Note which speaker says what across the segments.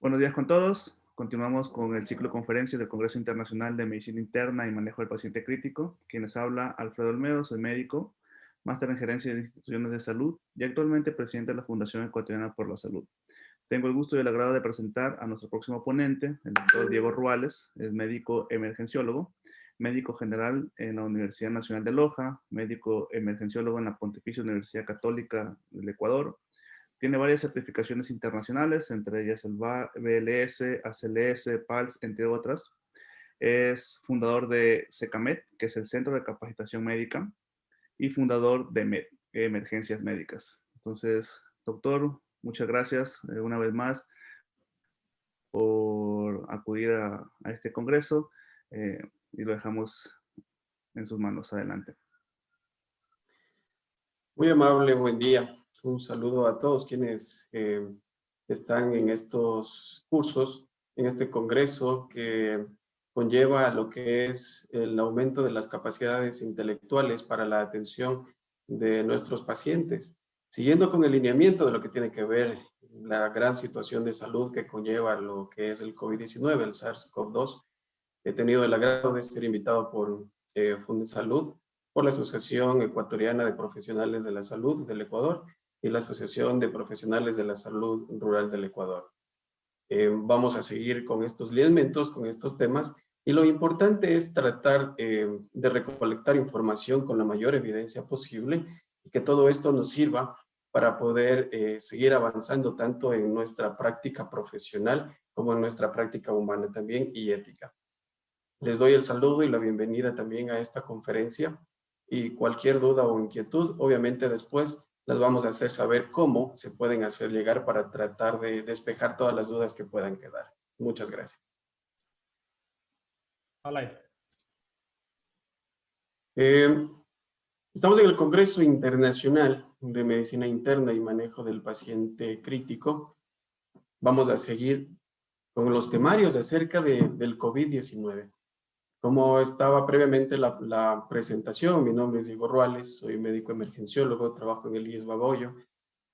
Speaker 1: Buenos días con todos. Continuamos con el ciclo de conferencias del Congreso Internacional de Medicina Interna y Manejo del Paciente Crítico. Quienes habla Alfredo Olmedo, soy médico, máster en gerencia de instituciones de salud y actualmente presidente de la Fundación Ecuatoriana por la Salud. Tengo el gusto y el agrado de presentar a nuestro próximo ponente, el doctor Diego Ruales, es médico emergenciólogo, médico general en la Universidad Nacional de Loja, médico emergenciólogo en la Pontificia Universidad Católica del Ecuador. Tiene varias certificaciones internacionales, entre ellas el BLS, ACLS, PALS, entre otras. Es fundador de SECAMED, que es el Centro de Capacitación Médica, y fundador de MED, Emergencias Médicas. Entonces, doctor, muchas gracias una vez más por acudir a este congreso y lo dejamos en sus manos. Adelante.
Speaker 2: Muy amable, buen día. Un saludo a todos quienes están en estos cursos, en este congreso que conlleva lo que es el aumento de las capacidades intelectuales para la atención de nuestros pacientes. Siguiendo con el lineamiento de lo que tiene que ver la gran situación de salud que conlleva lo que es el COVID-19, el SARS-CoV-2, he tenido el agrado de ser invitado por Fundesalud, por la Asociación Ecuatoriana de Profesionales de la Salud del Ecuador y la Asociación de Profesionales de la Salud Rural del Ecuador. Vamos a seguir con estos lineamientos, con estos temas, y lo importante es tratar de recolectar información con la mayor evidencia posible y que todo esto nos sirva para poder seguir avanzando tanto en nuestra práctica profesional como en nuestra práctica humana también y ética. Les doy el saludo y la bienvenida también a esta conferencia, y cualquier duda o inquietud, obviamente después las vamos a hacer saber cómo se pueden hacer llegar para tratar de despejar todas las dudas que puedan quedar. Muchas gracias. Estamos en el Congreso Internacional de Medicina Interna y Manejo del Paciente Crítico. Vamos a seguir con los temarios acerca del COVID-19. Como estaba previamente la presentación, mi nombre es Diego Ruales, soy médico emergenciólogo, trabajo en el IES Bagoyo,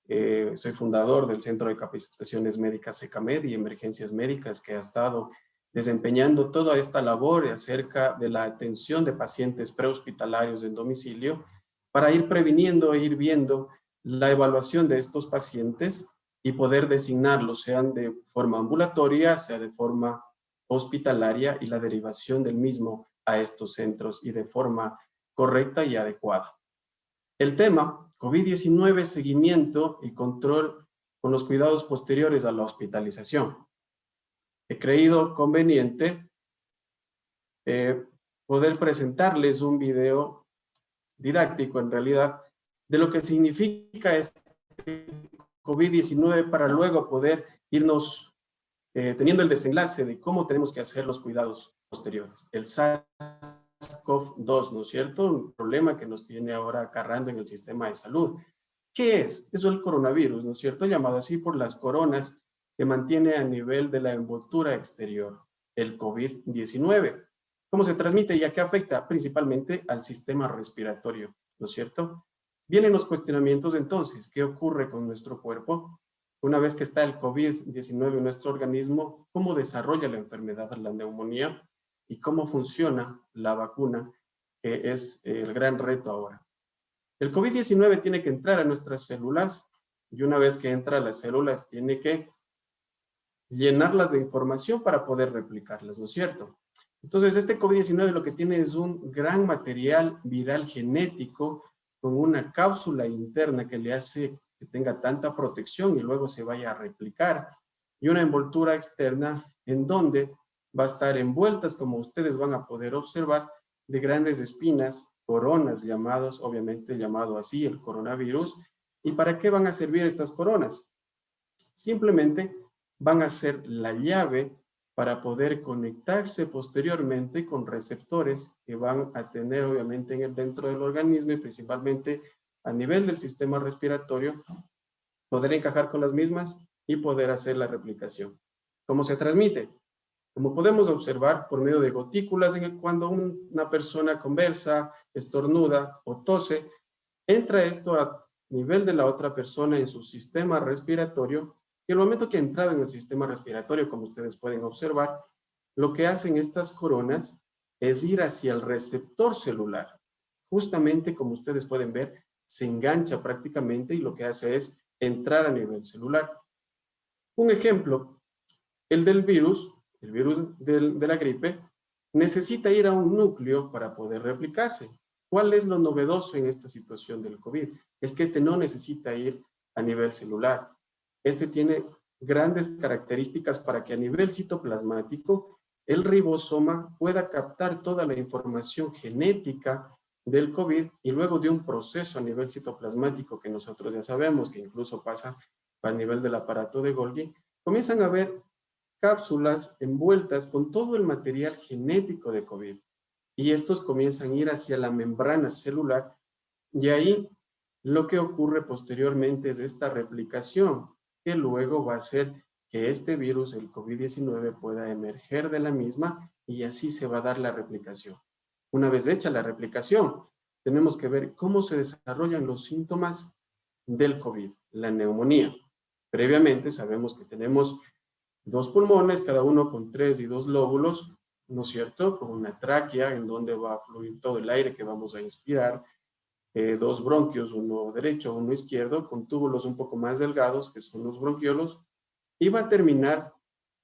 Speaker 2: soy fundador del Centro de Capacitaciones Médicas SECAMED y Emergencias Médicas, que ha estado desempeñando toda esta labor acerca de la atención de pacientes prehospitalarios en domicilio para ir previniendo e ir viendo la evaluación de estos pacientes y poder designarlos, sean de forma ambulatoria, sea de forma hospitalaria, y la derivación del mismo a estos centros y de forma correcta y adecuada. El tema, COVID-19, seguimiento y control con los cuidados posteriores a la hospitalización. He creído conveniente poder presentarles un video didáctico, en realidad, de lo que significa este COVID-19 para luego poder irnos teniendo el desenlace de cómo tenemos que hacer los cuidados posteriores. El SARS-CoV-2, ¿no es cierto? Un problema que nos tiene ahora acarreando en el sistema de salud. ¿Qué es? Eso es el coronavirus, ¿no es cierto? Llamado así por las coronas que mantiene a nivel de la envoltura exterior, el COVID-19. ¿Cómo se transmite y a qué afecta? Principalmente al sistema respiratorio, ¿no es cierto? Vienen los cuestionamientos entonces, ¿qué ocurre con nuestro cuerpo? Una vez que está el COVID-19 en nuestro organismo, ¿cómo desarrolla la enfermedad, la neumonía? ¿Y cómo funciona la vacuna, que es el gran reto ahora? El COVID-19 tiene que entrar a nuestras células, y una vez que entra a las células, tiene que llenarlas de información para poder replicarlas, ¿no es cierto? Entonces, este COVID-19 lo que tiene es un gran material viral genético con una cápsula interna que le hace que tenga tanta protección y luego se vaya a replicar, y una envoltura externa en donde va a estar envueltas, como ustedes van a poder observar, de grandes espinas, coronas llamados, obviamente llamado así el coronavirus. ¿Y para qué van a servir estas coronas? Simplemente van a ser la llave para poder conectarse posteriormente con receptores que van a tener obviamente dentro del organismo, y principalmente a nivel del sistema respiratorio, poder encajar con las mismas y poder hacer la replicación. ¿Cómo se transmite? Como podemos observar por medio de gotículas, cuando una persona conversa, estornuda o tose, entra esto a nivel de la otra persona en su sistema respiratorio, Y el momento que ha entrado en el sistema respiratorio, como ustedes pueden observar, lo que hacen estas coronas es ir hacia el receptor celular. Justamente como ustedes pueden ver, se engancha prácticamente y lo que hace es entrar a nivel celular. Un ejemplo, el del virus, el virus de la gripe, necesita ir a un núcleo para poder replicarse. ¿Cuál es lo novedoso en esta situación del COVID? Es que este no necesita ir a nivel celular. Este tiene grandes características para que a nivel citoplasmático el ribosoma pueda captar toda la información genética del COVID y luego de un proceso a nivel citoplasmático que nosotros ya sabemos que incluso pasa a nivel del aparato de Golgi, comienzan a ver cápsulas envueltas con todo el material genético de COVID. Y estos comienzan a ir hacia la membrana celular y ahí lo que ocurre posteriormente es esta replicación, que luego va a hacer que este virus, el COVID-19, pueda emerger de la misma y así se va a dar la replicación. Una vez hecha la replicación, tenemos que ver cómo se desarrollan los síntomas del COVID, la neumonía. Previamente sabemos que tenemos dos pulmones, cada uno con 3 y 2 lóbulos, ¿no es cierto? Con una tráquea en donde va a fluir todo el aire que vamos a inspirar, dos bronquios, uno derecho, uno izquierdo, con túbulos un poco más delgados, que son los bronquiolos, y va a terminar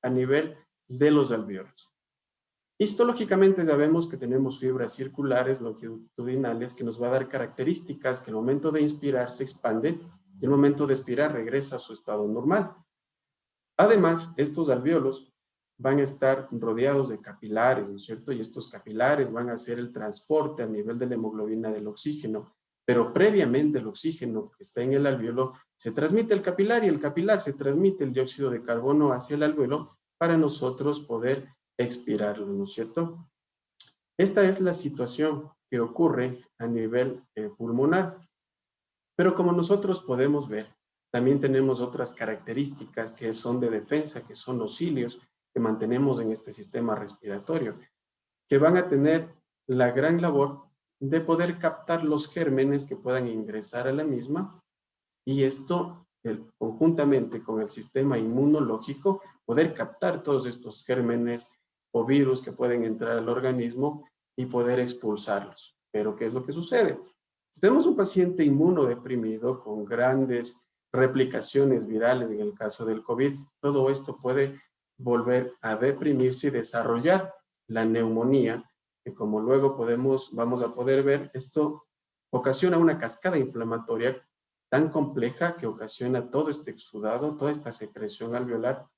Speaker 2: a nivel de los alvéolos. Histológicamente sabemos que tenemos fibras circulares longitudinales que nos va a dar características que el momento de inspirar se expande y el momento de expirar regresa a su estado normal. Además, estos alvéolos van a estar rodeados de capilares, ¿no es cierto? Y estos capilares van a hacer el transporte a nivel de la hemoglobina del oxígeno, pero previamente el oxígeno que está en el alvéolo se transmite al capilar y el capilar se transmite el dióxido de carbono hacia el alvéolo para nosotros poder expirarlo, ¿no es cierto? Esta es la situación que ocurre a nivel pulmonar. Pero como nosotros podemos ver, también tenemos otras características que son de defensa, que son los cilios que mantenemos en este sistema respiratorio, que van a tener la gran labor de poder captar los gérmenes que puedan ingresar a la misma y esto conjuntamente con el sistema inmunológico, poder captar todos estos gérmenes o virus que pueden entrar al organismo y poder expulsarlos. Pero ¿qué es lo que sucede? Si tenemos un paciente inmunodeprimido con grandes replicaciones virales en el caso del COVID, todo esto puede volver a deprimirse y desarrollar la neumonía, que como luego vamos a poder ver, esto ocasiona una cascada inflamatoria tan compleja que ocasiona todo este exudado, toda esta secreción alveolar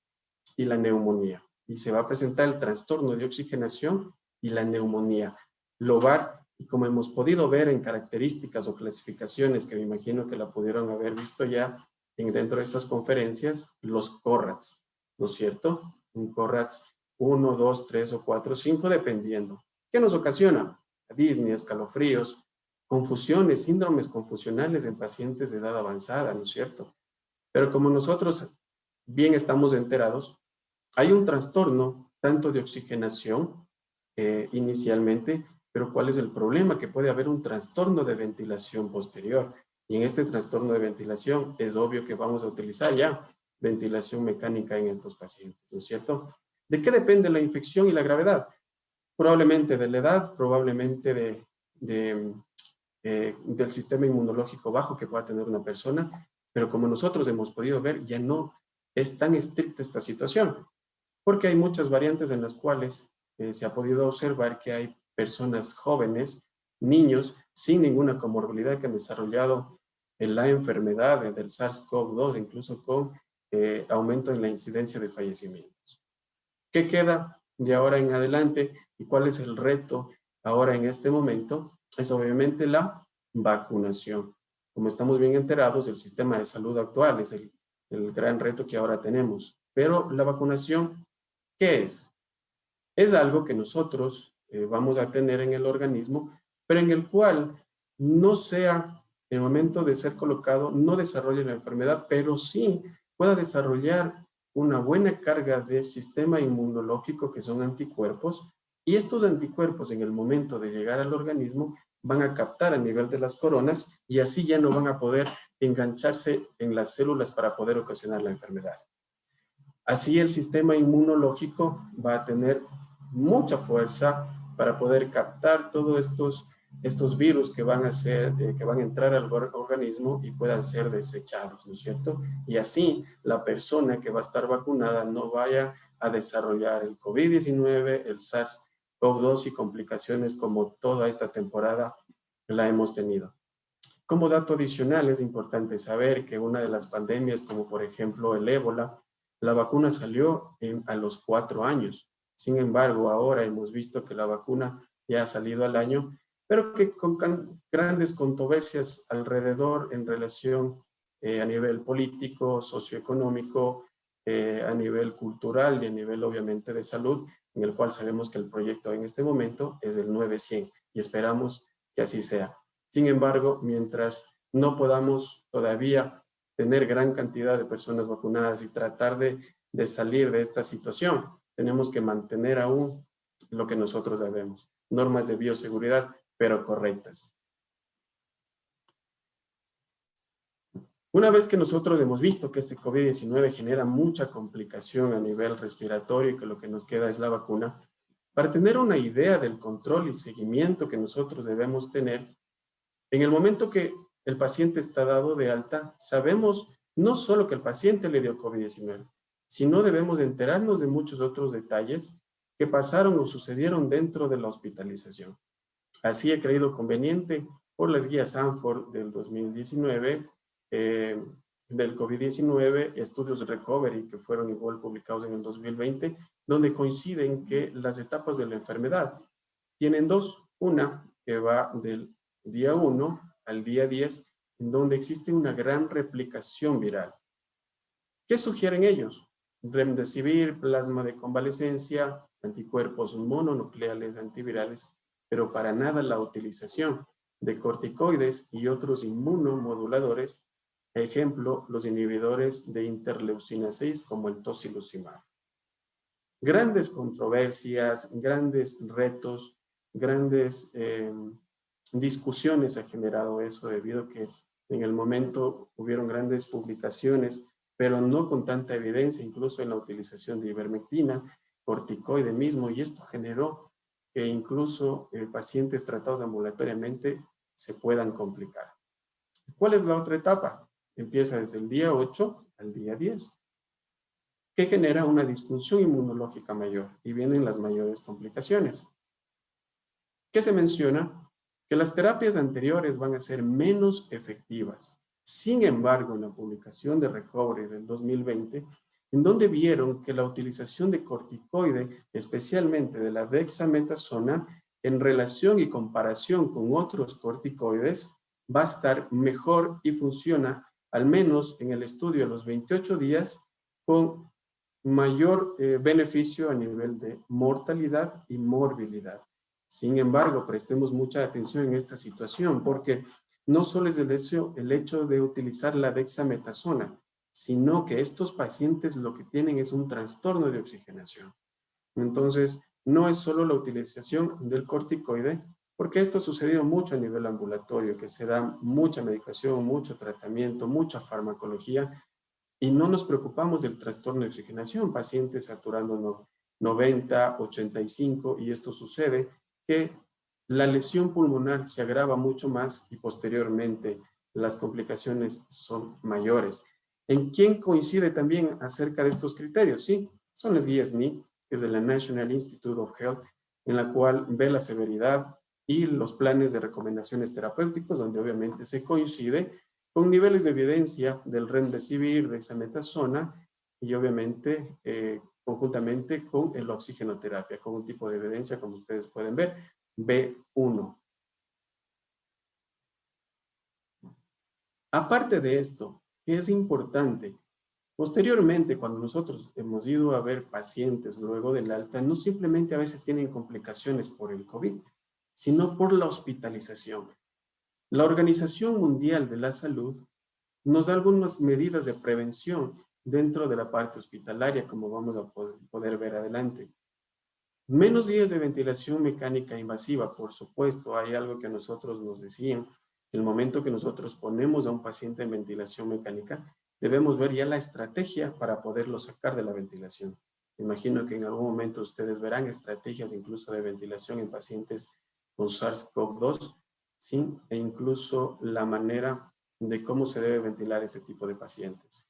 Speaker 2: y la neumonía. Y se va a presentar el trastorno de oxigenación y la neumonía lobar. Y como hemos podido ver en características o clasificaciones, que me imagino que la pudieron haber visto ya dentro de estas conferencias, los CORRATS, ¿no es cierto? Un CORRATS 1, 2, 3 o 4, 5, dependiendo. ¿Qué nos ocasiona? Disnea, escalofríos, confusiones, síndromes confusionales en pacientes de edad avanzada, ¿no es cierto? Pero como nosotros bien estamos enterados, hay un trastorno tanto de oxigenación inicialmente, pero ¿cuál es el problema? Que puede haber un trastorno de ventilación posterior. Y en este trastorno de ventilación es obvio que vamos a utilizar ya ventilación mecánica en estos pacientes, ¿no es cierto? ¿De qué depende la infección y la gravedad? Probablemente de la edad, probablemente del sistema inmunológico bajo que pueda tener una persona, pero como nosotros hemos podido ver, ya no es tan estricta esta situación, porque hay muchas variantes en las cuales se ha podido observar que hay personas jóvenes, niños, sin ninguna comorbilidad que han desarrollado la enfermedad del SARS-CoV-2, incluso con aumento en la incidencia de fallecimientos. ¿Qué queda de ahora en adelante y cuál es el reto ahora en este momento? Es obviamente la vacunación. Como estamos bien enterados, el sistema de salud actual es el gran reto que ahora tenemos. Pero la vacunación, ¿qué es? Es algo que nosotros vamos a tener en el organismo, pero en el cual no sea, en el momento de ser colocado, no desarrolle la enfermedad, pero sí pueda desarrollar una buena carga de sistema inmunológico, que son anticuerpos, y estos anticuerpos en el momento de llegar al organismo van a captar a nivel de las coronas y así ya no van a poder engancharse en las células para poder ocasionar la enfermedad. Así el sistema inmunológico va a tener mucha fuerza para poder captar todos estos virus que van que van a entrar al organismo y puedan ser desechados, ¿no es cierto? Y así la persona que va a estar vacunada no vaya a desarrollar el COVID-19, el SARS-CoV-2 y complicaciones como toda esta temporada la hemos tenido. Como dato adicional, es importante saber que una de las pandemias, como por ejemplo el ébola, la vacuna salió a los 4 años. Sin embargo, ahora hemos visto que la vacuna ya ha salido al año, pero que con grandes controversias alrededor en relación a nivel político, socioeconómico, a nivel cultural y a nivel obviamente de salud, en el cual sabemos que el proyecto en este momento es el 900 y esperamos que así sea. Sin embargo, mientras no podamos todavía tener gran cantidad de personas vacunadas y tratar de salir de esta situación, tenemos que mantener aún lo que nosotros debemos, normas de bioseguridad, pero correctas. Una vez que nosotros hemos visto que este COVID-19 genera mucha complicación a nivel respiratorio y que lo que nos queda es la vacuna, para tener una idea del control y seguimiento que nosotros debemos tener, en el momento que el paciente está dado de alta, sabemos no solo que el paciente le dio COVID-19, sino debemos enterarnos de muchos otros detalles que pasaron o sucedieron dentro de la hospitalización. Así he creído conveniente por las guías Sanford del 2019, del COVID-19, estudios de recovery que fueron igual publicados en el 2020, donde coinciden que las etapas de la enfermedad tienen dos. Una que va del día 1 al día 10, en donde existe una gran replicación viral. ¿Qué sugieren ellos? Remdesivir, plasma de convalecencia, anticuerpos mononucleares antivirales, pero para nada la utilización de corticoides y otros inmunomoduladores, ejemplo, los inhibidores de interleucina 6 como el tocilizumab. Grandes controversias, grandes retos, grandes discusiones ha generado eso debido a que en el momento hubieron grandes publicaciones, pero no con tanta evidencia, incluso en la utilización de ivermectina, corticoide mismo, y esto generó que incluso pacientes tratados ambulatoriamente se puedan complicar. ¿Cuál es la otra etapa? Empieza desde el día 8 al día 10, que genera una disfunción inmunológica mayor y vienen las mayores complicaciones. ¿Qué se menciona? Que las terapias anteriores van a ser menos efectivas. Sin embargo, en la publicación de Recovery del 2020, en donde vieron que la utilización de corticoide, especialmente de la dexametasona, en relación y comparación con otros corticoides, va a estar mejor y funciona, al menos en el estudio a los 28 días, con mayor beneficio a nivel de mortalidad y morbilidad. Sin embargo, prestemos mucha atención en esta situación porque no solo es el hecho de utilizar la dexametasona, sino que estos pacientes lo que tienen es un trastorno de oxigenación. Entonces, no es solo la utilización del corticoide, porque esto ha sucedido mucho a nivel ambulatorio, que se da mucha medicación, mucho tratamiento, mucha farmacología, y no nos preocupamos del trastorno de oxigenación, pacientes saturando 90, 85, y esto sucede que la lesión pulmonar se agrava mucho más y posteriormente las complicaciones son mayores. ¿En quién coincide también acerca de estos criterios? Sí, son las guías NIC, que es de la National Institute of Health, en la cual ve la severidad y los planes de recomendaciones terapéuticos, donde obviamente se coincide con niveles de evidencia del remdesivir, dexametasona y obviamente conjuntamente con el oxigenoterapia, con un tipo de evidencia, como ustedes pueden ver, B1. Aparte de esto, que es importante, posteriormente cuando nosotros hemos ido a ver pacientes luego del alta, no simplemente a veces tienen complicaciones por el COVID, sino por la hospitalización. La Organización Mundial de la Salud nos da algunas medidas de prevención dentro de la parte hospitalaria, como vamos a poder ver adelante. Menos días de ventilación mecánica invasiva, por supuesto, hay algo que a nosotros nos decían, el momento que nosotros ponemos a un paciente en ventilación mecánica, debemos ver ya la estrategia para poderlo sacar de la ventilación. Imagino que en algún momento ustedes verán estrategias incluso de ventilación en pacientes con SARS-CoV-2, ¿sí? E incluso la manera de cómo se debe ventilar este tipo de pacientes.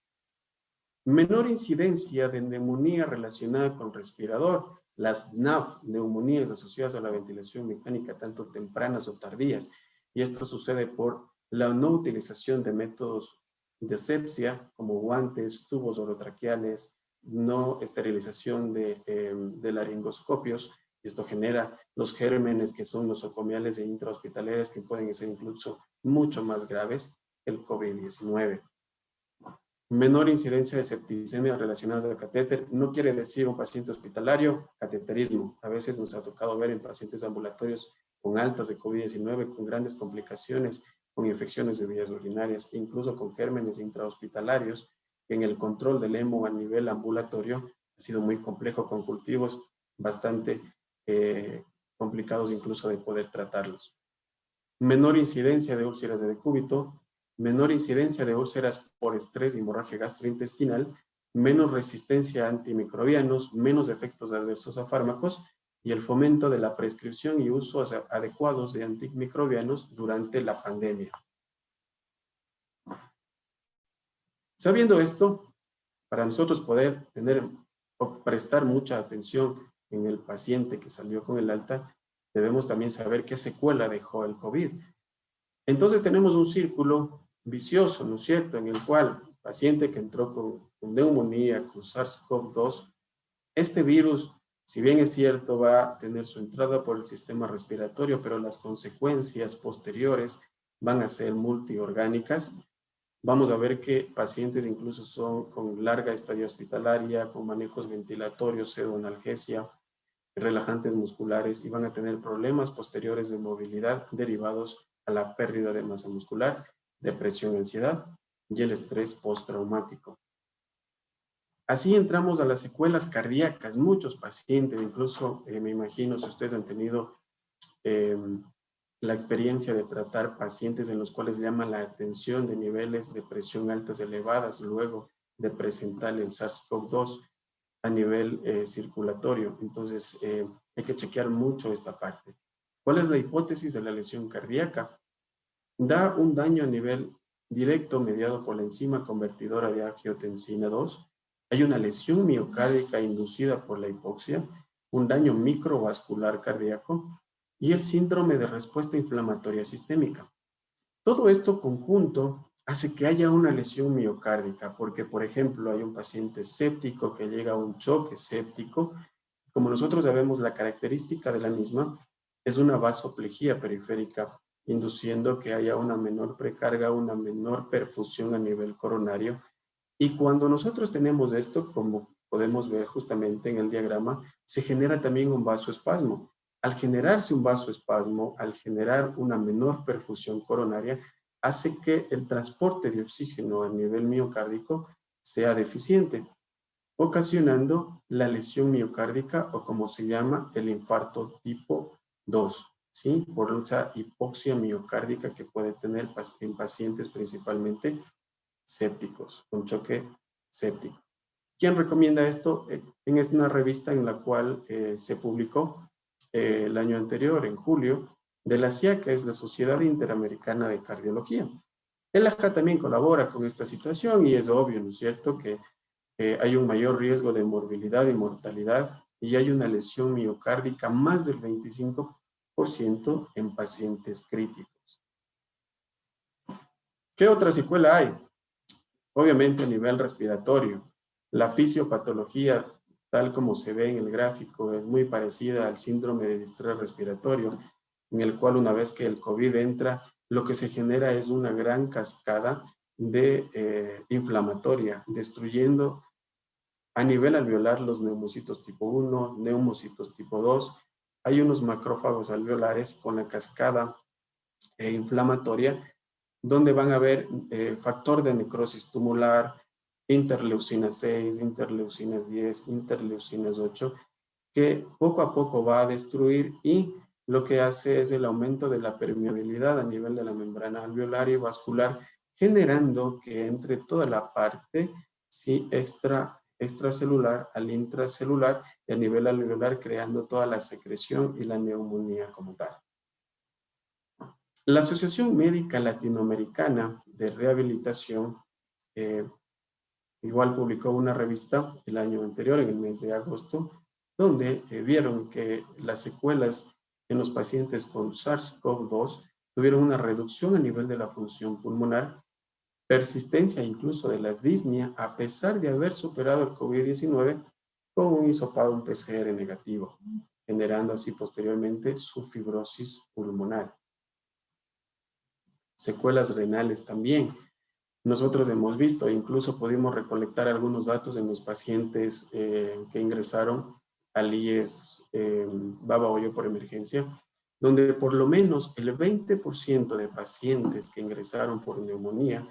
Speaker 2: Menor incidencia de neumonía relacionada con respirador, las NAV, neumonías asociadas a la ventilación mecánica, tanto tempranas o tardías. Y esto sucede por la no utilización de métodos de asepsia, como guantes, tubos orotraqueales, no esterilización de laringoscopios. Y esto genera los gérmenes que son nosocomiales e intrahospitalarios que pueden ser incluso mucho más graves que el COVID-19. Menor incidencia de septicemias relacionadas al catéter no quiere decir un paciente hospitalario, cateterismo. A veces nos ha tocado ver en pacientes ambulatorios con altas de COVID-19, con grandes complicaciones, con infecciones de vías urinarias, incluso con gérmenes intrahospitalarios. En el control del hemo a nivel ambulatorio ha sido muy complejo, con cultivos bastante complicados incluso de poder tratarlos. Menor incidencia de úlceras de decúbito, menor incidencia de úlceras por estrés y hemorragia gastrointestinal, menos resistencia a antimicrobianos, menos efectos adversos a fármacos y el fomento de la prescripción y usos adecuados de antimicrobianos durante la pandemia. Sabiendo esto, para nosotros poder tener o prestar mucha atención en el paciente que salió con el alta, debemos también saber qué secuela dejó el COVID. Entonces tenemos un círculo vicioso, ¿no es cierto?, en el cual el paciente que entró con neumonía, con SARS-CoV-2, este virus, si bien es cierto, va a tener su entrada por el sistema respiratorio, pero las consecuencias posteriores van a ser multiorgánicas. Vamos a ver que pacientes incluso son con larga estadía hospitalaria, con manejos ventilatorios, pseudoanalgesia, relajantes musculares y van a tener problemas posteriores de movilidad derivados a la pérdida de masa muscular, depresión, ansiedad y el estrés postraumático. Así entramos a las secuelas cardíacas. Muchos pacientes, incluso me imagino si ustedes han tenido la experiencia de tratar pacientes en los cuales llaman la atención de niveles de presión altas elevadas luego de presentar el SARS-CoV-2 a nivel circulatorio. Entonces, hay que chequear mucho esta parte. ¿Cuál es la hipótesis de la lesión cardíaca? Da un daño a nivel directo mediado por la enzima convertidora de angiotensina 2. Hay una lesión miocárdica inducida por la hipoxia, un daño microvascular cardíaco y el síndrome de respuesta inflamatoria sistémica. Todo esto conjunto hace que haya una lesión miocárdica, porque, por ejemplo, hay un paciente séptico que llega a un choque séptico. Como nosotros sabemos, la característica de la misma es una vasoplejía periférica, induciendo que haya una menor precarga, una menor perfusión a nivel coronario. Y cuando nosotros tenemos esto, como podemos ver justamente en el diagrama, se genera también un vasoespasmo. Al generarse un vasoespasmo, al generar una menor perfusión coronaria, hace que el transporte de oxígeno a nivel miocárdico sea deficiente, ocasionando la lesión miocárdica o como se llama el infarto tipo 2, ¿sí? Por esa hipoxia miocárdica que puede tener en pacientes principalmente sépticos, con choque séptico. ¿Quién recomienda esto? Es una revista en la cual se publicó el año anterior, en julio, de la CIA, que es la Sociedad Interamericana de Cardiología. El AJA también colabora con esta situación y es obvio, ¿no es cierto?, que hay un mayor riesgo de morbilidad y mortalidad y hay una lesión miocárdica más del 25% en pacientes críticos. ¿Qué otra secuela hay? Obviamente a nivel respiratorio. La fisiopatología, tal como se ve en el gráfico, es muy parecida al síndrome de distrés respiratorio, en el cual una vez que el COVID entra, lo que se genera es una gran cascada de inflamatoria, destruyendo a nivel alveolar los neumocitos tipo 1, neumocitos tipo 2. Hay unos macrófagos alveolares con la cascada inflamatoria, donde van a haber factor de necrosis tumoral, interleucina 6, interleucinas 10, interleucinas 8, que poco a poco va a destruir y lo que hace es el aumento de la permeabilidad a nivel de la membrana alveolar y vascular, generando que entre toda la parte sí, extracelular al intracelular y a nivel alveolar, creando toda la secreción y la neumonía como tal. La Asociación Médica Latinoamericana de Rehabilitación igual publicó una revista el año anterior, en el mes de agosto, donde vieron que las secuelas en los pacientes con SARS-CoV-2 tuvieron una reducción a nivel de la función pulmonar, persistencia incluso de las disnea, a pesar de haber superado el COVID-19 con un hisopado, un PCR negativo, generando así posteriormente su fibrosis pulmonar. Secuelas renales también. Nosotros hemos visto, incluso pudimos recolectar algunos datos en los pacientes que ingresaron al IES Baba Hoyo por emergencia, donde por lo menos el 20% de pacientes que ingresaron por neumonía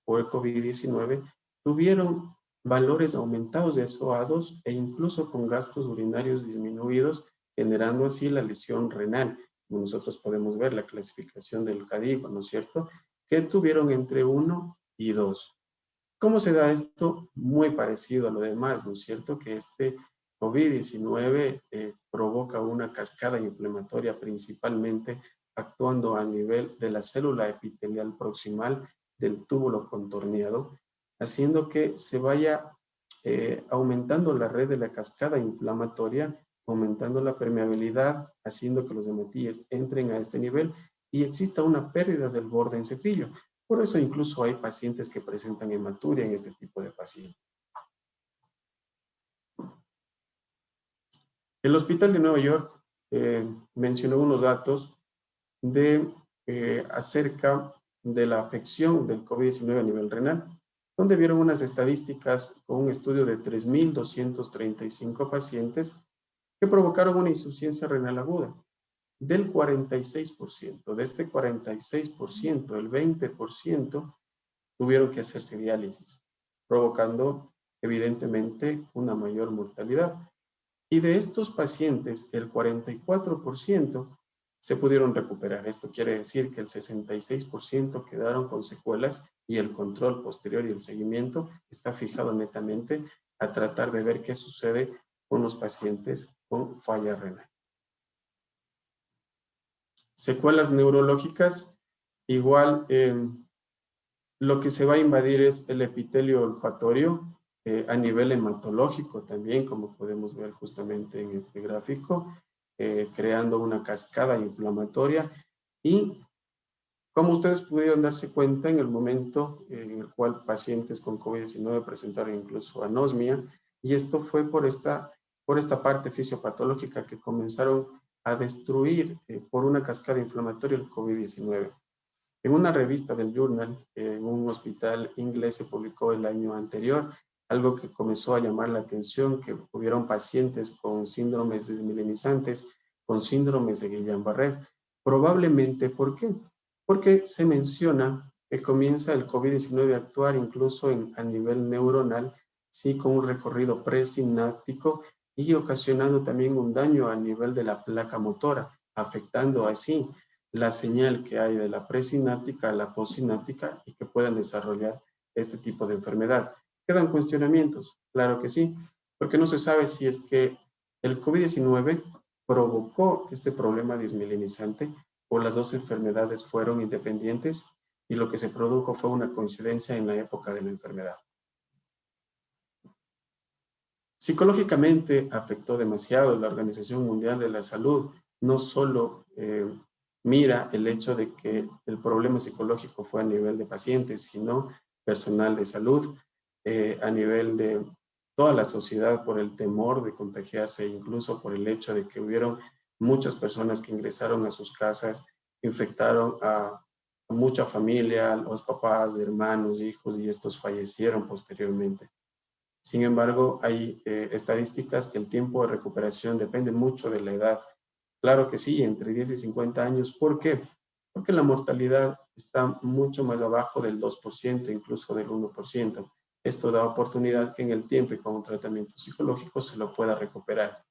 Speaker 2: o el COVID-19 tuvieron valores aumentados de SOA2 e incluso con gastos urinarios disminuidos, generando así la lesión renal. Como nosotros podemos ver la clasificación del CADIGO, ¿no es cierto? Que tuvieron entre 1 y 2. ¿Cómo se da esto? Muy parecido a lo demás, ¿no es cierto? Que este COVID-19 provoca una cascada inflamatoria principalmente actuando a nivel de la célula epitelial proximal del túbulo contorneado, haciendo que se vaya aumentando la red de la cascada inflamatoria, aumentando la permeabilidad, haciendo que los hematíes entren a este nivel y exista una pérdida del borde en cepillo. Por eso incluso hay pacientes que presentan hematuria en este tipo de pacientes. El Hospital de Nueva York mencionó unos datos acerca de la afección del COVID-19 a nivel renal, donde vieron unas estadísticas con un estudio de 3.235 pacientes que provocaron una insuficiencia renal aguda del 46%. De este 46%, el 20% tuvieron que hacerse diálisis, provocando evidentemente una mayor mortalidad. Y de estos pacientes, el 44% se pudieron recuperar. Esto quiere decir que el 66% quedaron con secuelas y el control posterior y el seguimiento está fijado netamente a tratar de ver qué sucede con los pacientes con falla renal. Secuelas neurológicas, igual lo que se va a invadir es el epitelio olfatorio a nivel hematológico también, como podemos ver justamente en este gráfico, creando una cascada inflamatoria y como ustedes pudieron darse cuenta en el momento en el cual pacientes con COVID-19 presentaron incluso anosmia, y esto fue por esta parte fisiopatológica que comenzaron a destruir por una cascada inflamatoria el COVID-19. En una revista del Journal, en un hospital inglés se publicó el año anterior, algo que comenzó a llamar la atención, que hubieron pacientes con síndromes desmilenizantes, con síndromes de Guillain-Barré. Probablemente, ¿por qué? Porque se menciona que comienza el COVID-19 a actuar incluso a nivel neuronal, sí, con un recorrido presináptico y ocasionando también un daño a nivel de la placa motora, afectando así la señal que hay de la presináptica a la postsináptica y que puedan desarrollar este tipo de enfermedad. ¿Quedan cuestionamientos? Claro que sí, porque no se sabe si es que el COVID-19 provocó este problema desmielinizante o las dos enfermedades fueron independientes y lo que se produjo fue una coincidencia en la época de la enfermedad. Psicológicamente afectó demasiado. La Organización Mundial de la Salud no solo mira el hecho de que el problema psicológico fue a nivel de pacientes, sino personal de salud, a nivel de toda la sociedad por el temor de contagiarse, incluso por el hecho de que hubieron muchas personas que ingresaron a sus casas, infectaron a mucha familia, los papás, hermanos, hijos, y estos fallecieron posteriormente. Sin embargo, hay estadísticas que el tiempo de recuperación depende mucho de la edad. Claro que sí, entre 10 y 50 años. ¿Por qué? Porque la mortalidad está mucho más abajo del 2%, incluso del 1%. Esto da oportunidad que en el tiempo y con un tratamiento psicológico se lo pueda recuperar.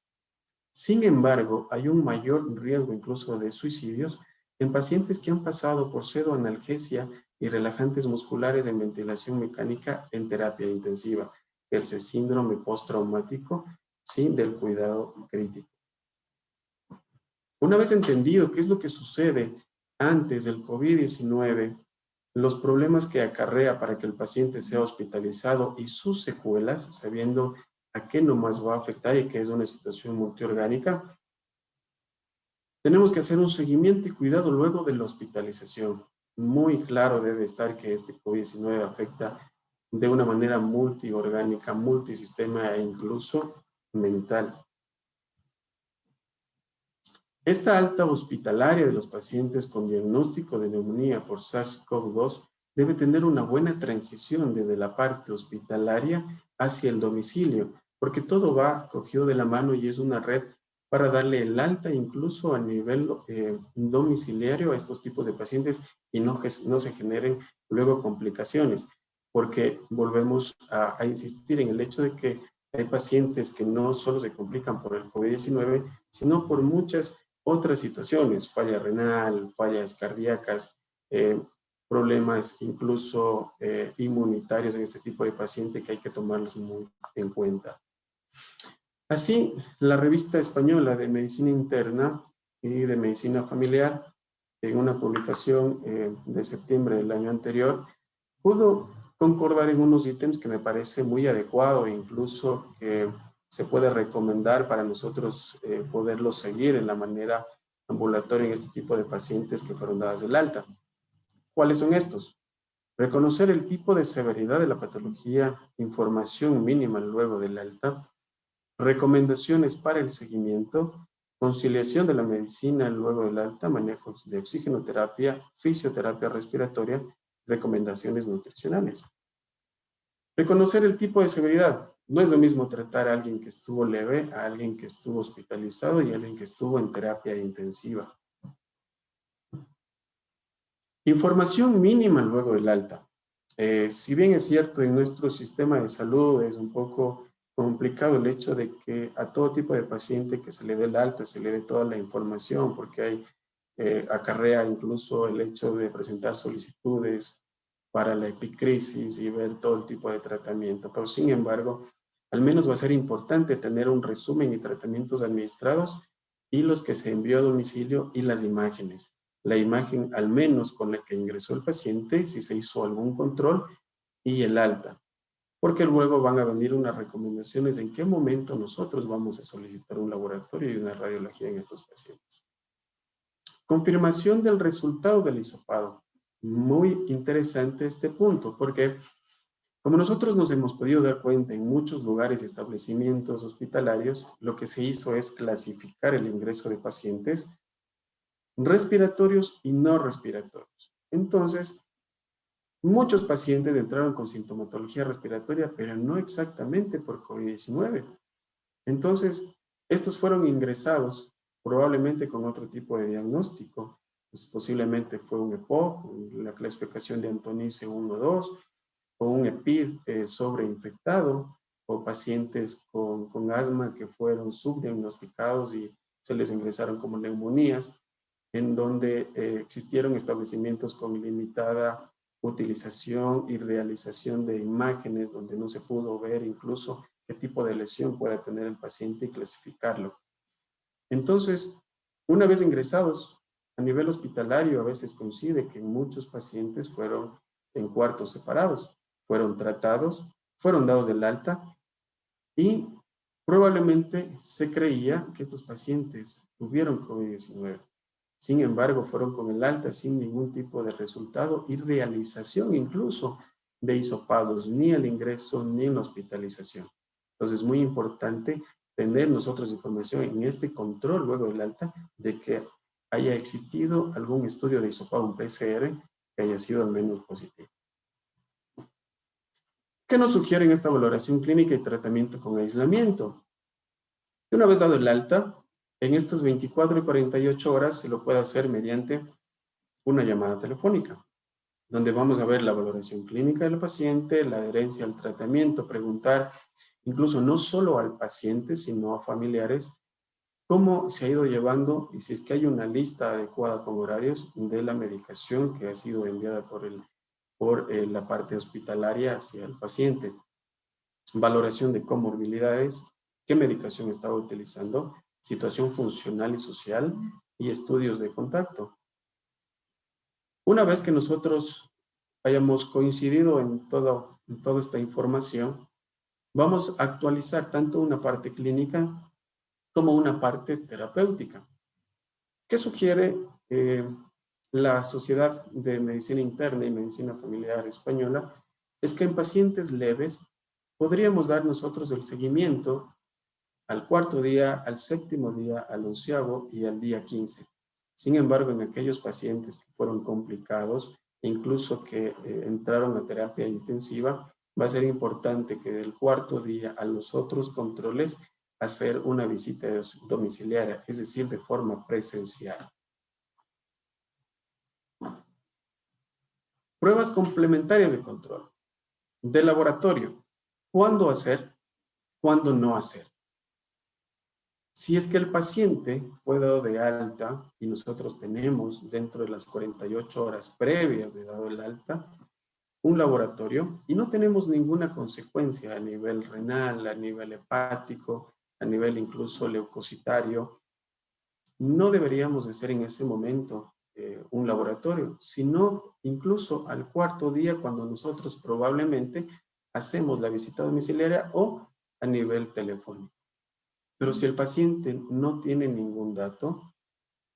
Speaker 2: Sin embargo, hay un mayor riesgo incluso de suicidios en pacientes que han pasado por pseudoanalgesia y relajantes musculares en ventilación mecánica en terapia intensiva, el síndrome postraumático, ¿sí? Del cuidado crítico. Una vez entendido qué es lo que sucede antes del COVID-19, los problemas que acarrea para que el paciente sea hospitalizado y sus secuelas, sabiendo a qué nomás va a afectar y que es una situación multiorgánica, tenemos que hacer un seguimiento y cuidado luego de la hospitalización. Muy claro debe estar que este COVID-19 afecta de una manera multiorgánica, multisistema e incluso mental. Esta alta hospitalaria de los pacientes con diagnóstico de neumonía por SARS-CoV-2 debe tener una buena transición desde la parte hospitalaria hacia el domicilio, porque todo va cogido de la mano y es una red para darle el alta incluso a nivel domiciliario a estos tipos de pacientes y no se generen luego complicaciones, porque volvemos a insistir en el hecho de que hay pacientes que no solo se complican por el COVID-19, sino por muchas otras situaciones, falla renal, fallas cardíacas, problemas incluso inmunitarios en este tipo de paciente que hay que tomarlos muy en cuenta. Así, la revista española de medicina interna y de medicina familiar, en una publicación de septiembre del año anterior, pudo concordar en unos ítems que me parece muy adecuado e incluso que se puede recomendar para nosotros poderlos seguir en la manera ambulatoria en este tipo de pacientes que fueron dadas del alta. ¿Cuáles son estos? Reconocer el tipo de severidad de la patología, información mínima luego del alta, recomendaciones para el seguimiento, conciliación de la medicina luego del alta, manejos de oxigenoterapia, fisioterapia respiratoria, recomendaciones nutricionales. Reconocer el tipo de severidad. No es lo mismo tratar a alguien que estuvo leve, a alguien que estuvo hospitalizado y a alguien que estuvo en terapia intensiva. Información mínima luego del alta. Si bien es cierto, en nuestro sistema de salud es un poco complicado el hecho de que a todo tipo de paciente que se le dé el alta, se le dé toda la información, porque hay acarrea incluso el hecho de presentar solicitudes para la epicrisis y ver todo el tipo de tratamiento. Pero sin embargo, al menos va a ser importante tener un resumen y tratamientos administrados y los que se envió a domicilio y las imágenes. La imagen al menos con la que ingresó el paciente, si se hizo algún control, y el alta. Porque luego van a venir unas recomendaciones de en qué momento nosotros vamos a solicitar un laboratorio y una radiología en estos pacientes. Confirmación del resultado del hisopado. Muy interesante este punto, porque como nosotros nos hemos podido dar cuenta en muchos lugares y establecimientos hospitalarios, lo que se hizo es clasificar el ingreso de pacientes respiratorios y no respiratorios. Entonces, muchos pacientes entraron con sintomatología respiratoria, pero no exactamente por COVID-19. Entonces, estos fueron ingresados probablemente con otro tipo de diagnóstico. Pues posiblemente fue un EPOC, la clasificación de Antonice 1-2, o un EPID sobreinfectado, o pacientes con asma que fueron subdiagnosticados y se les ingresaron como neumonías, en donde existieron establecimientos con limitada utilización y realización de imágenes, donde no se pudo ver incluso qué tipo de lesión pueda tener el paciente y clasificarlo. Entonces, una vez ingresados a nivel hospitalario, a veces coincide que muchos pacientes fueron en cuartos separados, fueron tratados, fueron dados del alta y probablemente se creía que estos pacientes tuvieron COVID-19. Sin embargo, fueron con el alta sin ningún tipo de resultado y realización incluso de hisopados, ni el ingreso ni en la hospitalización. Entonces, es muy importante tener nosotros información en este control luego del alta de que haya existido algún estudio de hisopado, un PCR, que haya sido al menos positivo. ¿Qué nos sugieren esta valoración clínica y tratamiento con aislamiento? Una vez dado el alta, en estas 24 y 48 horas se lo puede hacer mediante una llamada telefónica, donde vamos a ver la valoración clínica del paciente, la adherencia al tratamiento, preguntar incluso no solo al paciente, sino a familiares, cómo se ha ido llevando y si es que hay una lista adecuada con horarios de la medicación que ha sido enviada por el por la parte hospitalaria hacia el paciente. Valoración de comorbilidades, qué medicación estaba utilizando, situación funcional y social y estudios de contacto. Una vez que nosotros hayamos coincidido en toda esta información, vamos a actualizar tanto una parte clínica como una parte terapéutica. ¿Qué sugiere la Sociedad de Medicina Interna y Medicina Familiar Española? Es que en pacientes leves podríamos dar nosotros el seguimiento al cuarto día, al séptimo día, al 11º y al día 15. Sin embargo, en aquellos pacientes que fueron complicados, incluso que entraron a terapia intensiva, va a ser importante que del cuarto día a los otros controles hacer una visita domiciliaria, es decir, de forma presencial. Pruebas complementarias de control. De laboratorio. ¿Cuándo hacer? ¿Cuándo no hacer? Si es que el paciente fue dado de alta y nosotros tenemos dentro de las 48 horas previas de dado el alta un laboratorio y no tenemos ninguna consecuencia a nivel renal, a nivel hepático, a nivel incluso leucocitario, no deberíamos de hacer en ese momento un laboratorio, sino incluso al cuarto día cuando nosotros probablemente hacemos la visita domiciliaria o a nivel telefónico. Pero si el paciente no tiene ningún dato,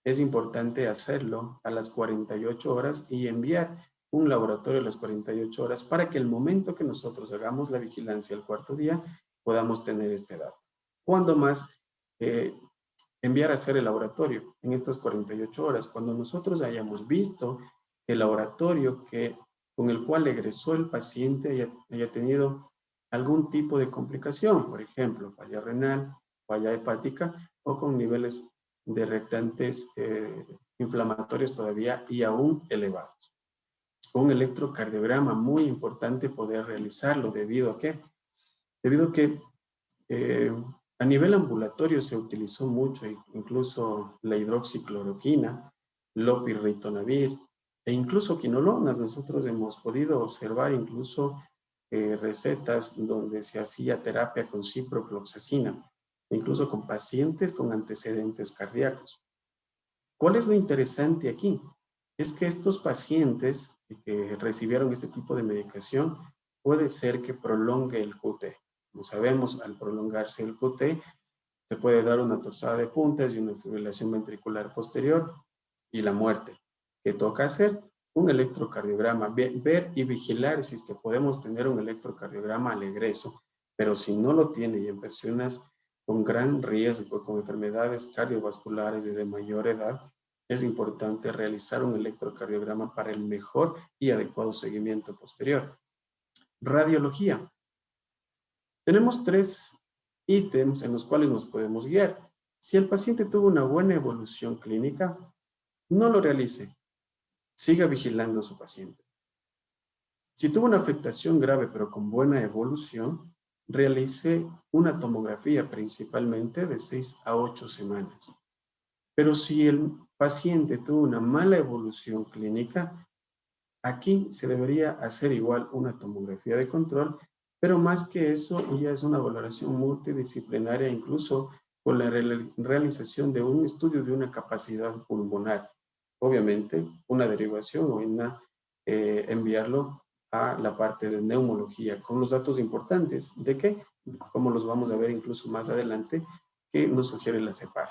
Speaker 2: es importante hacerlo a las 48 horas y enviar un laboratorio a las 48 horas para que el momento que nosotros hagamos la vigilancia al cuarto día podamos tener este dato. ¿Cuándo más enviar a hacer el laboratorio? En estas 48 horas, cuando nosotros hayamos visto el laboratorio con el cual egresó el paciente haya tenido algún tipo de complicación, por ejemplo, falla renal, falla hepática o con niveles de reactantes inflamatorios todavía y aún elevados. Un electrocardiograma muy importante poder realizarlo debido a que a nivel ambulatorio se utilizó mucho incluso la hidroxicloroquina, lopirritonavir e incluso quinolonas. Nosotros hemos podido observar incluso recetas donde se hacía terapia con ciprofloxacina, incluso con pacientes con antecedentes cardíacos. ¿Cuál es lo interesante aquí? Es que estos pacientes que recibieron este tipo de medicación puede ser que prolongue el QT. Como sabemos, al prolongarse el QT, se puede dar una torzada de puntas y una fibrilación ventricular posterior y la muerte. ¿Qué toca hacer? Un electrocardiograma, ver y vigilar si es que podemos tener un electrocardiograma al egreso, pero si no lo tiene y en personas con gran riesgo, con enfermedades cardiovasculares y de mayor edad, es importante realizar un electrocardiograma para el mejor y adecuado seguimiento posterior. Radiología. Tenemos 3 ítems en los cuales nos podemos guiar. Si el paciente tuvo una buena evolución clínica, no lo realice. Siga vigilando a su paciente. Si tuvo una afectación grave pero con buena evolución, realice una tomografía principalmente de 6 a 8 semanas. Pero si el paciente tuvo una mala evolución clínica, aquí se debería hacer igual una tomografía de control, pero más que eso ya es una valoración multidisciplinaria, incluso con la realización de un estudio de una capacidad pulmonar. Obviamente, una derivación o enviarlo a la parte de neumología con los datos importantes de que, como los vamos a ver incluso más adelante, que nos sugiere la CEPAR.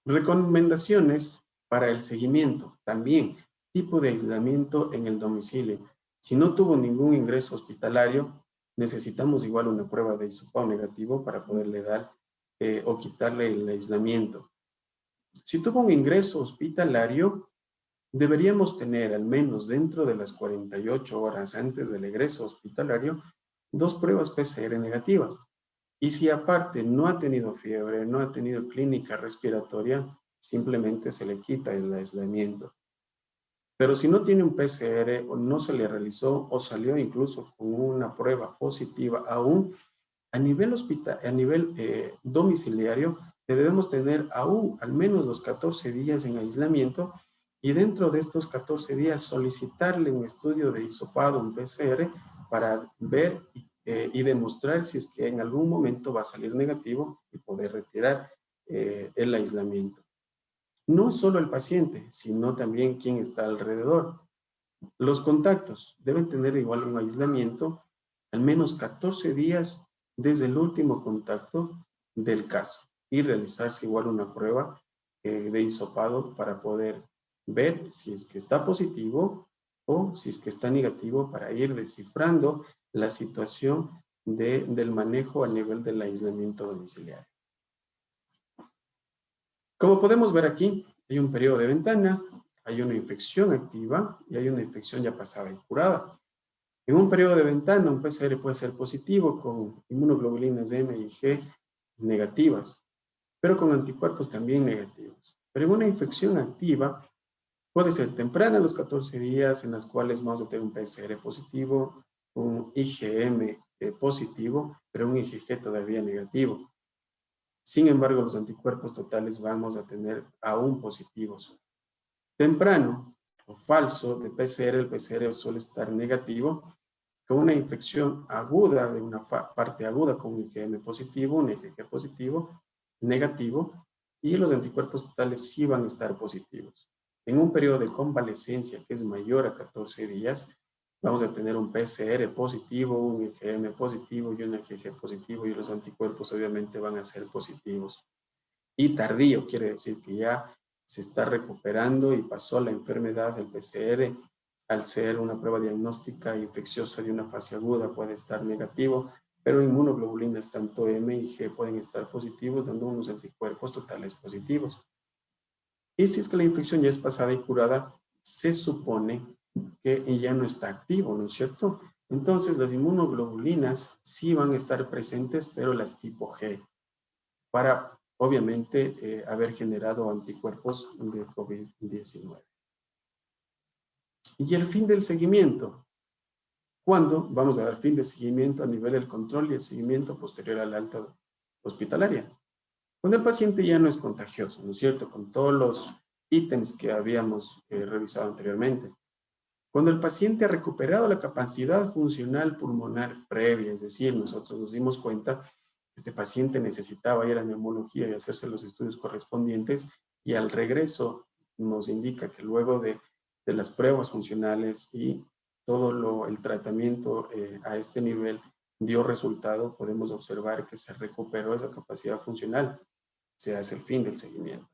Speaker 2: Recomendaciones para el seguimiento. También, tipo de aislamiento en el domicilio. Si no tuvo ningún ingreso hospitalario, necesitamos igual una prueba de hisopado negativo para poderle dar o quitarle el aislamiento. Si tuvo un ingreso hospitalario, deberíamos tener al menos dentro de las 48 horas antes del egreso hospitalario 2 pruebas PCR negativas. Y si aparte no ha tenido fiebre, no ha tenido clínica respiratoria, simplemente se le quita el aislamiento. Pero si no tiene un PCR o no se le realizó o salió incluso con una prueba positiva aún, a nivel domiciliario le debemos tener aún al menos los 14 días en aislamiento y dentro de estos 14 días solicitarle un estudio de hisopado, un PCR, para ver y demostrar si es que en algún momento va a salir negativo y poder retirar el aislamiento. No solo el paciente, sino también quien está alrededor. Los contactos deben tener igual un aislamiento al menos 14 días desde el último contacto del caso y realizarse igual una prueba de hisopado para poder ver si es que está positivo o si es que está negativo para ir descifrando la situación del manejo a nivel del aislamiento domiciliario. Como podemos ver aquí, hay un periodo de ventana, hay una infección activa y hay una infección ya pasada y curada. En un periodo de ventana, un PCR puede ser positivo con inmunoglobulinas M y G negativas, pero con anticuerpos también negativos. Pero en una infección activa, puede ser temprana, a los 14 días, en las cuales vamos a tener un PCR positivo, un IgM positivo, pero un IgG todavía negativo. Sin embargo, los anticuerpos totales vamos a tener aún positivos. Temprano o falso de PCR, el PCR suele estar negativo, con una infección aguda de una parte aguda con un IgM positivo, un IgG positivo, negativo, y los anticuerpos totales sí van a estar positivos. En un periodo de convalescencia que es mayor a 14 días, vamos a tener un PCR positivo, un IgM positivo y un IgG positivo, y los anticuerpos obviamente van a ser positivos. Y tardío quiere decir que ya se está recuperando y pasó la enfermedad del PCR. Al ser una prueba diagnóstica infecciosa de una fase aguda puede estar negativo, pero inmunoglobulinas tanto M y G pueden estar positivos, dando unos anticuerpos totales positivos. Y si es que la infección ya es pasada y curada, se supone que ya no está activo, ¿no es cierto? Entonces las inmunoglobulinas sí van a estar presentes, pero las tipo G, para obviamente haber generado anticuerpos de COVID-19. Y el fin del seguimiento. ¿Cuándo vamos a dar fin de seguimiento a nivel del control y el seguimiento posterior al alta hospitalaria? Cuando el paciente ya no es contagioso, ¿no es cierto? Con todos los ítems que habíamos revisado anteriormente. Cuando el paciente ha recuperado la capacidad funcional pulmonar previa, es decir, nosotros nos dimos cuenta que este paciente necesitaba ir a neumología y hacerse los estudios correspondientes, y al regreso nos indica que luego de las pruebas funcionales y todo el tratamiento a este nivel dio resultado, podemos observar que se recuperó esa capacidad funcional. Se hace el fin del seguimiento.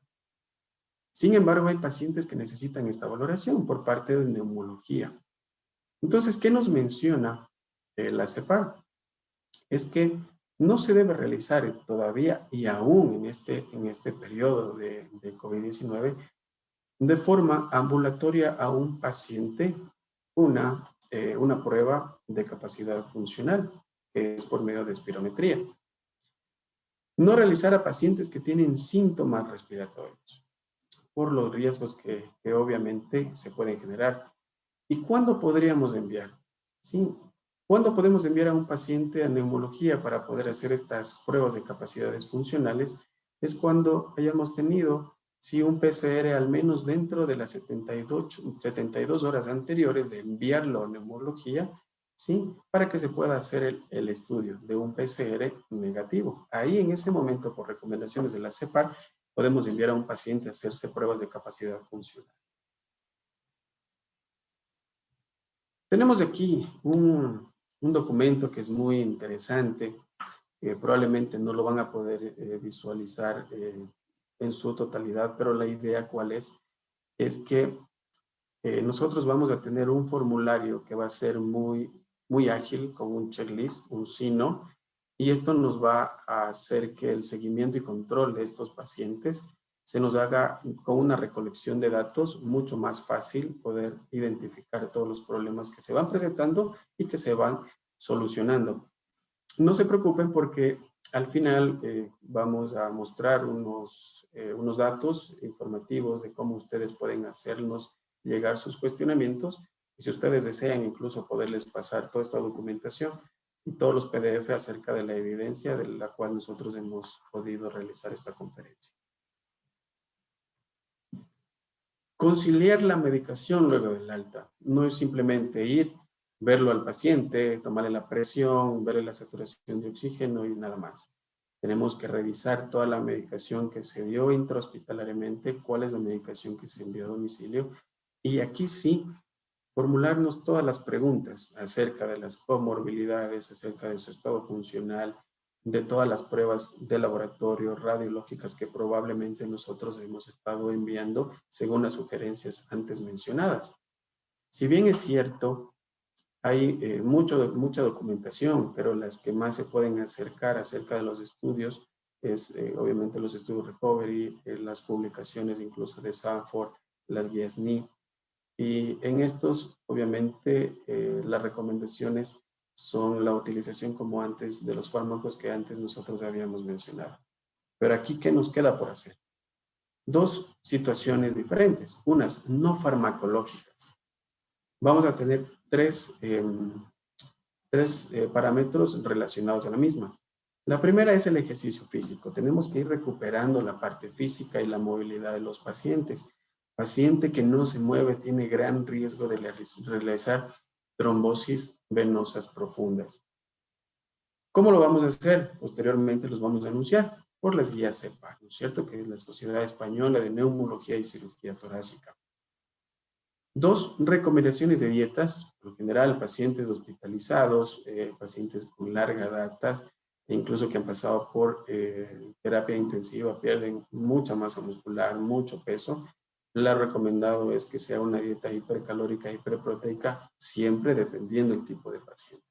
Speaker 2: Sin embargo, hay pacientes que necesitan esta valoración por parte de neumología. Entonces, ¿qué nos menciona la CEPAL? Es que no se debe realizar todavía y aún en este periodo de COVID-19 de forma ambulatoria a un paciente una prueba de capacidad funcional, que es por medio de espirometría. No realizar a pacientes que tienen síntomas respiratorios, por los riesgos que obviamente se pueden generar. ¿Y cuándo podríamos enviar? ¿Sí? ¿Cuándo podemos enviar a un paciente a neumología para poder hacer estas pruebas de capacidades funcionales? Es cuando hayamos tenido, sí, un PCR al menos dentro de las 72 horas anteriores de enviarlo a neumología, ¿sí? Para que se pueda hacer el estudio de un PCR negativo. Ahí en ese momento, por recomendaciones de la CEPAR, podemos enviar a un paciente a hacerse pruebas de capacidad funcional. Tenemos aquí un documento que es muy interesante, probablemente no lo van a poder visualizar en su totalidad, pero la idea cuál es que nosotros vamos a tener un formulario que va a ser muy ágil, con un checklist, un SINO, y esto nos va a hacer que el seguimiento y control de estos pacientes se nos haga con una recolección de datos mucho más fácil, poder identificar todos los problemas que se van presentando y que se van solucionando. No se preocupen porque al final vamos a mostrar unos datos informativos de cómo ustedes pueden hacernos llegar sus cuestionamientos, y si ustedes desean incluso poderles pasar toda esta documentación, y todos los PDF acerca de la evidencia de la cual nosotros hemos podido realizar esta conferencia. Conciliar la medicación luego del alta. No es simplemente ir, verlo al paciente, tomarle la presión, verle la saturación de oxígeno y nada más. Tenemos que revisar toda la medicación que se dio intrahospitalariamente, cuál es la medicación que se envió a domicilio. Y aquí sí, formularnos todas las preguntas acerca de las comorbilidades, acerca de su estado funcional, de todas las pruebas de laboratorio radiológicas que probablemente nosotros hemos estado enviando según las sugerencias antes mencionadas. Si bien es cierto, hay mucha documentación, pero las que más se pueden acercar acerca de los estudios es obviamente los estudios Recovery, las publicaciones incluso de Sanford, las guías NI. Y en estos, obviamente, las recomendaciones son la utilización como antes de los fármacos que antes nosotros habíamos mencionado. Pero aquí, ¿qué nos queda por hacer? Dos situaciones diferentes, unas no farmacológicas. Vamos a tener tres parámetros relacionados a la misma. La primera es el ejercicio físico. Tenemos que ir recuperando la parte física y la movilidad de los pacientes. Paciente que no se mueve tiene gran riesgo de realizar trombosis venosas profundas. ¿Cómo lo vamos a hacer? Posteriormente los vamos a anunciar por las guías CEPA, ¿no es cierto? Que es la Sociedad Española de Neumología y Cirugía Torácica. Dos, recomendaciones de dietas, por lo general pacientes hospitalizados, pacientes con larga data, e incluso que han pasado por terapia intensiva, pierden mucha masa muscular, mucho peso. Lo recomendado es que sea una dieta hipercalórica, hiperproteica, siempre dependiendo del tipo de paciente.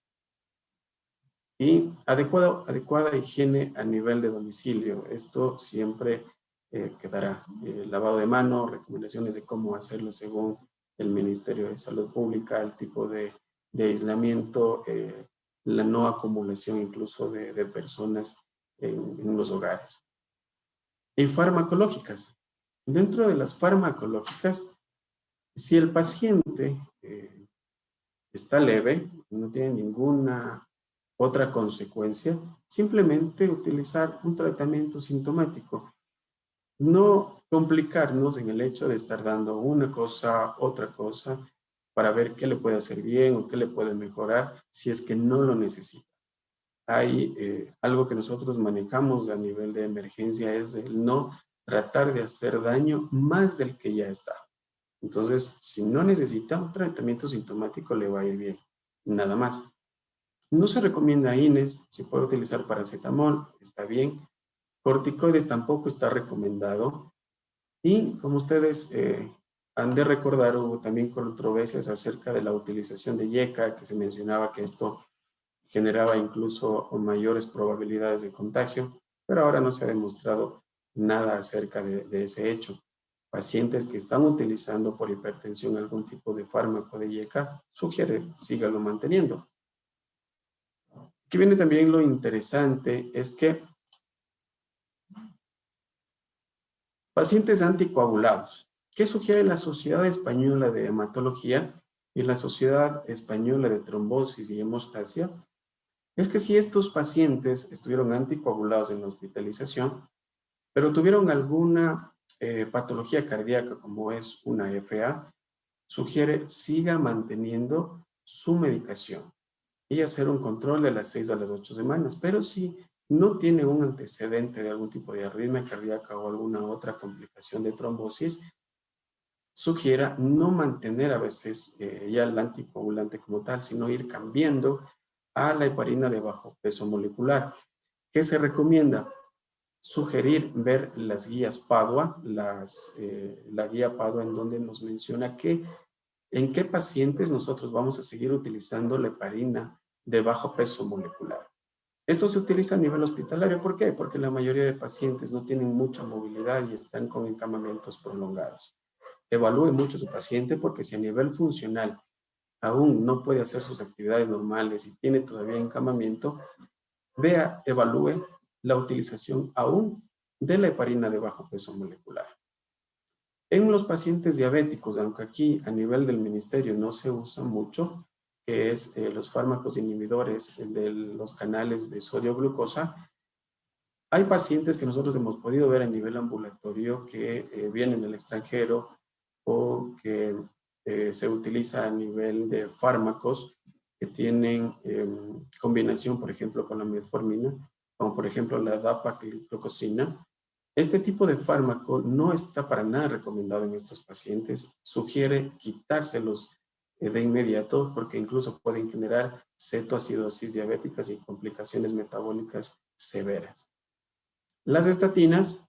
Speaker 2: Y adecuada higiene a nivel de domicilio. Esto siempre quedará. Lavado de mano, recomendaciones de cómo hacerlo según el Ministerio de Salud Pública, el tipo de aislamiento, la no acumulación incluso de personas en los hogares. Y farmacológicas. Dentro de las farmacológicas, si el paciente está leve, no tiene ninguna otra consecuencia, simplemente utilizar un tratamiento sintomático. No complicarnos en el hecho de estar dando una cosa, otra cosa, para ver qué le puede hacer bien o qué le puede mejorar si es que no lo necesita. Hay algo que nosotros manejamos a nivel de emergencia, es el no tratar de hacer daño más del que ya está. Entonces, si no necesita un tratamiento sintomático, le va a ir bien, nada más. No se recomienda INES, se puede utilizar paracetamol, está bien. Corticoides tampoco está recomendado. Y como ustedes han de recordar, hubo también controversias acerca de la utilización de IECA, que se mencionaba que esto generaba incluso mayores probabilidades de contagio, pero ahora no se ha demostrado nada acerca de ese hecho. Pacientes que están utilizando por hipertensión algún tipo de fármaco de IECA, sugiere sígalo manteniendo. Aquí viene también lo interesante, es que pacientes anticoagulados. ¿Qué sugiere la Sociedad Española de Hematología y la Sociedad Española de Trombosis y Hemostasia? Es que si estos pacientes estuvieron anticoagulados en la hospitalización, pero tuvieron alguna patología cardíaca como es una FA, sugiere siga manteniendo su medicación y hacer un control de las 6 a las 8 semanas. Pero si no tiene un antecedente de algún tipo de arritmia cardíaca o alguna otra complicación de trombosis, sugiera no mantener a veces ya el anticoagulante como tal, sino ir cambiando a la heparina de bajo peso molecular. ¿Qué se recomienda? Sugerir ver las guías PADUA, la guía PADUA en donde nos menciona que en qué pacientes nosotros vamos a seguir utilizando la heparina de bajo peso molecular. Esto se utiliza a nivel hospitalario. ¿Por qué? Porque la mayoría de pacientes no tienen mucha movilidad y están con encamamientos prolongados. Evalúe mucho a su paciente porque si a nivel funcional aún no puede hacer sus actividades normales y tiene todavía encamamiento, evalúe la utilización aún de la heparina de bajo peso molecular. En los pacientes diabéticos, aunque aquí a nivel del ministerio no se usa mucho, que es los fármacos inhibidores de los canales de sodio-glucosa. Hay pacientes que nosotros hemos podido ver a nivel ambulatorio que vienen del extranjero o que se utiliza a nivel de fármacos que tienen combinación, por ejemplo, con la metformina, como por ejemplo la dapagliflozina. Este tipo de fármaco no está para nada recomendado en estos pacientes. Sugiere quitárselos de inmediato porque incluso pueden generar cetoacidosis diabéticas y complicaciones metabólicas severas. Las estatinas,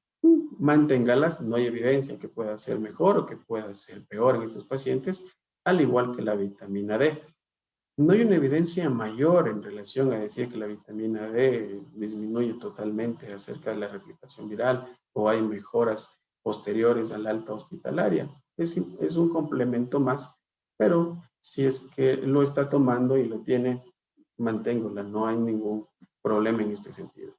Speaker 2: manténgalas, no hay evidencia que pueda ser mejor o que pueda ser peor en estos pacientes, al igual que la vitamina D. No hay una evidencia mayor en relación a decir que la vitamina D disminuye totalmente acerca de la replicación viral o hay mejoras posteriores a la alta hospitalaria. Es un complemento más, pero si es que lo está tomando y lo tiene, manténgola, no hay ningún problema en este sentido.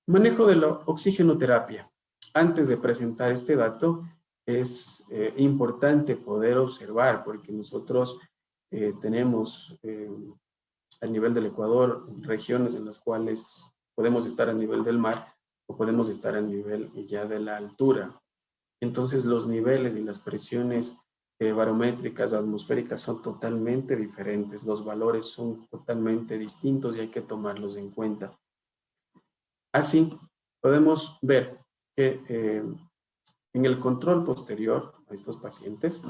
Speaker 2: Manejo de la oxigenoterapia. Antes de presentar este dato, es importante poder observar, porque nosotros tenemos a nivel del Ecuador regiones en las cuales podemos estar a nivel del mar o podemos estar a nivel ya de la altura. Entonces los niveles y las presiones barométricas atmosféricas son totalmente diferentes, los valores son totalmente distintos y hay que tomarlos en cuenta. Así, podemos ver que en el control posterior a estos pacientes,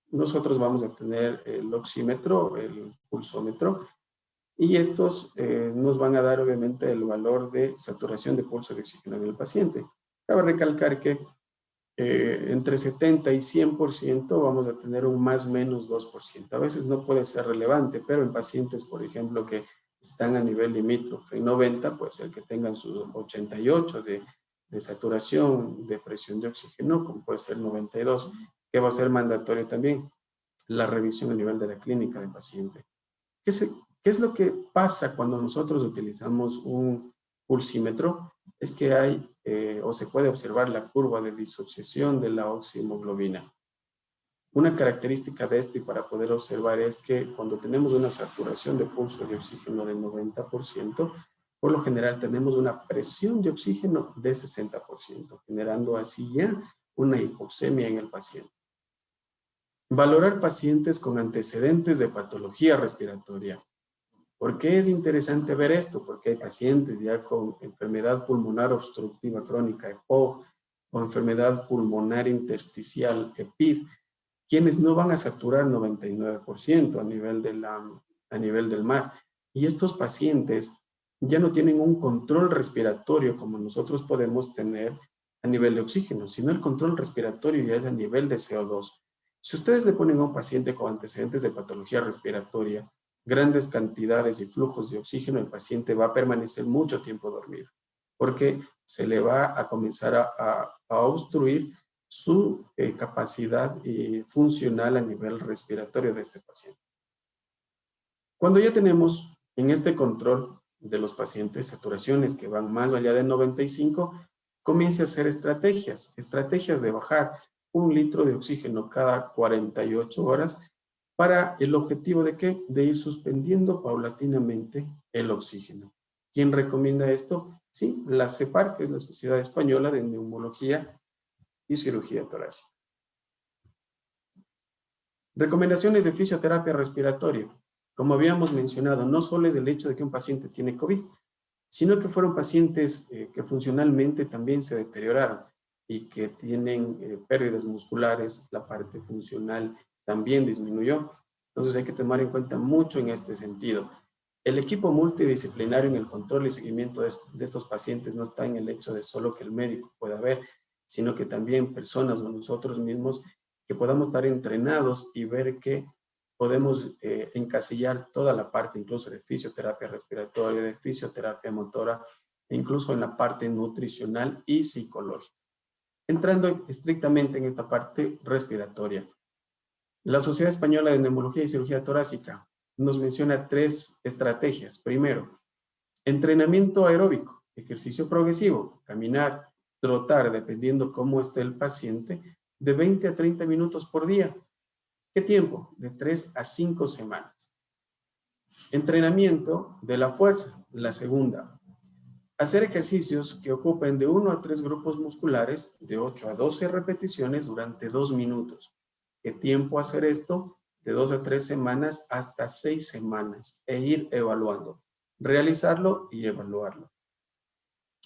Speaker 2: nosotros vamos a tener el oxímetro, el pulsómetro, y estos nos van a dar obviamente el valor de saturación de pulso de oxígeno en el paciente. Cabe recalcar que entre 70 y 100% vamos a tener un más menos 2%. A veces no puede ser relevante, pero en pacientes, por ejemplo, que están a nivel limítrofe en 90, puede ser que tengan su 88 de saturación de presión de oxígeno, como puede ser 92, que va a ser mandatorio también la revisión a nivel de la clínica del paciente. ¿Qué es lo que pasa cuando nosotros utilizamos un pulsímetro? Es que hay o se puede observar la curva de disociación de la oxihemoglobina. Una característica de esto y para poder observar es que cuando tenemos una saturación de pulso de oxígeno del 90%, por lo general tenemos una presión de oxígeno de 60%, generando así ya una hipoxemia en el paciente. Valorar pacientes con antecedentes de patología respiratoria. ¿Por qué es interesante ver esto? Porque hay pacientes ya con enfermedad pulmonar obstructiva crónica, EPOC, o enfermedad pulmonar intersticial, EPID, quienes no van a saturar 99% a nivel del mar. Y estos pacientes ya no tienen un control respiratorio como nosotros podemos tener a nivel de oxígeno, sino el control respiratorio ya es a nivel de CO2. Si ustedes le ponen a un paciente con antecedentes de patología respiratoria, grandes cantidades y flujos de oxígeno, el paciente va a permanecer mucho tiempo dormido, porque se le va a comenzar a obstruir su capacidad funcional a nivel respiratorio de este paciente. Cuando ya tenemos en este control de los pacientes saturaciones que van más allá de 95, comience a hacer estrategias de bajar 1 litro de oxígeno cada 48 horas para el objetivo de ¿qué? De ir suspendiendo paulatinamente el oxígeno. ¿Quién recomienda esto? Sí, la CEPAR, que es la Sociedad Española de Neumología y Cirugía Torácica. Recomendaciones de fisioterapia respiratoria. Como habíamos mencionado, no solo es el hecho de que un paciente tiene COVID, sino que fueron pacientes que funcionalmente también se deterioraron y que tienen pérdidas musculares, la parte funcional también disminuyó. Entonces hay que tomar en cuenta mucho en este sentido. El equipo multidisciplinario en el control y seguimiento de estos pacientes no está en el hecho de solo que el médico pueda ver, sino que también personas o nosotros mismos que podamos estar entrenados y ver que podemos encasillar toda la parte incluso de fisioterapia respiratoria, de fisioterapia motora, e incluso en la parte nutricional y psicológica. Entrando estrictamente en esta parte respiratoria. La Sociedad Española de Neumología y Cirugía Torácica nos menciona 3 estrategias. Primero, entrenamiento aeróbico, ejercicio progresivo, caminar, trotar, dependiendo cómo esté el paciente, de 20 a 30 minutos por día. ¿Qué tiempo? De 3 a 5 semanas. Entrenamiento de la fuerza, la segunda. Hacer ejercicios que ocupen de 1 a 3 grupos musculares de 8 a 12 repeticiones durante 2 minutos. ¿Qué tiempo hacer esto? De 2 a 3 semanas hasta 6 semanas e ir evaluando. Realizarlo y evaluarlo.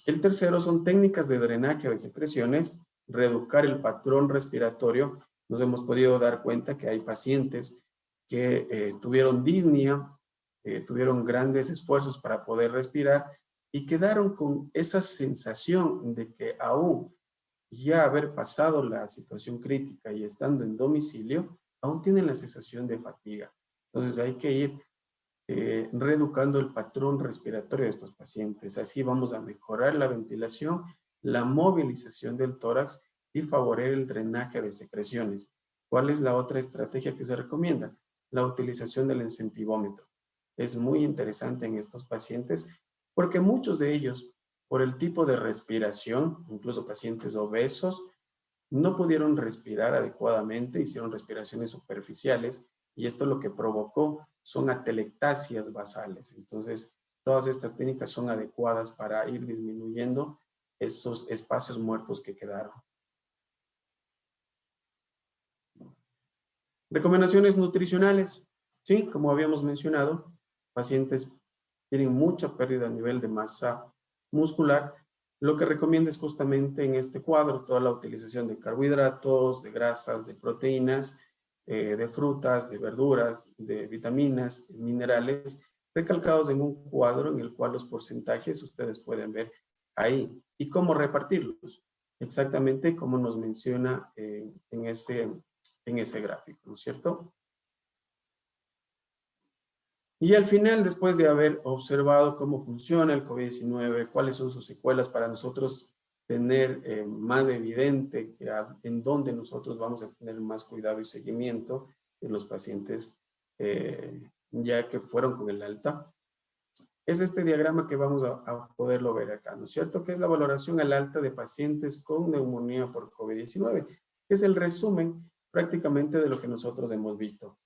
Speaker 2: El tercero son técnicas de drenaje de secreciones, reeducar el patrón respiratorio. Nos hemos podido dar cuenta que hay pacientes que tuvieron disnea, tuvieron grandes esfuerzos para poder respirar y quedaron con esa sensación de que aún ya haber pasado la situación crítica y estando en domicilio, aún tienen la sensación de fatiga. Entonces hay que ir reeducando el patrón respiratorio de estos pacientes. Así vamos a mejorar la ventilación, la movilización del tórax y favorecer el drenaje de secreciones. ¿Cuál es la otra estrategia que se recomienda? La utilización del incentivómetro. Es muy interesante en estos pacientes porque muchos de ellos, por el tipo de respiración, incluso pacientes obesos, no pudieron respirar adecuadamente, hicieron respiraciones superficiales y esto lo que provocó son atelectasias basales. Entonces, todas estas técnicas son adecuadas para ir disminuyendo esos espacios muertos que quedaron. Recomendaciones nutricionales. Sí, como habíamos mencionado, pacientes tienen mucha pérdida a nivel de masa muscular. Lo que recomienda es justamente en este cuadro toda la utilización de carbohidratos, de grasas, de proteínas, de frutas, de verduras, de vitaminas, minerales, recalcados en un cuadro en el cual los porcentajes ustedes pueden ver ahí. ¿Y cómo repartirlos? Exactamente como nos menciona en ese gráfico, ¿no es cierto? Y al final, después de haber observado cómo funciona el COVID-19, cuáles son sus secuelas para nosotros tener más evidente en dónde nosotros vamos a tener más cuidado y seguimiento en los pacientes ya que fueron con el alta, es este diagrama que vamos a poderlo ver acá, ¿no es cierto? Que es la valoración al alta de pacientes con neumonía por COVID-19, que es el resumen prácticamente de lo que nosotros hemos visto.